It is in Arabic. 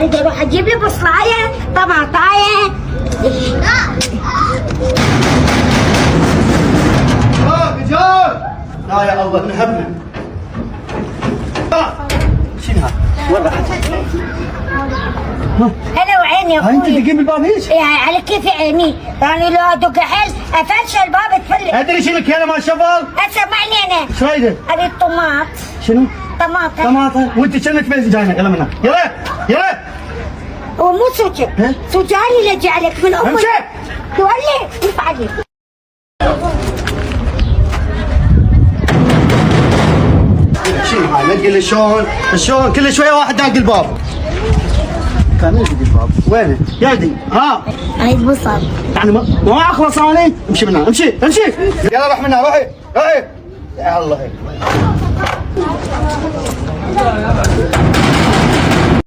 اريد اروح اجيب لي بصلايه طماطايه. رجال لا يا الله نهبنا. شنو هذا؟ وين راحت؟ هلا وعيني يا اخوي. انت تجيب الباب هيك؟ يعني على كيف عيني؟ يعني لو ادق حيل افلش الباب تفل. ادري شنو الكلام مال شفال؟ اسمعني انا. شو رايدك؟ اريد طماط. شنو؟ طماطه. طماطه وانت شنك بيزي جاينا يلا من هنا يلا يلا. هو مو سجن. سجاني اللي جعلك من امك. امشي. تولي كيف عليك؟ شنو هاي نقي لي شلون كل شويه واحد داق الباب. كان يدق الباب وينه؟ يدي ها عايز بصل. يعني ما اخلص انا. امشي من هنا امشي يلا روح من هنا روحي يا الله.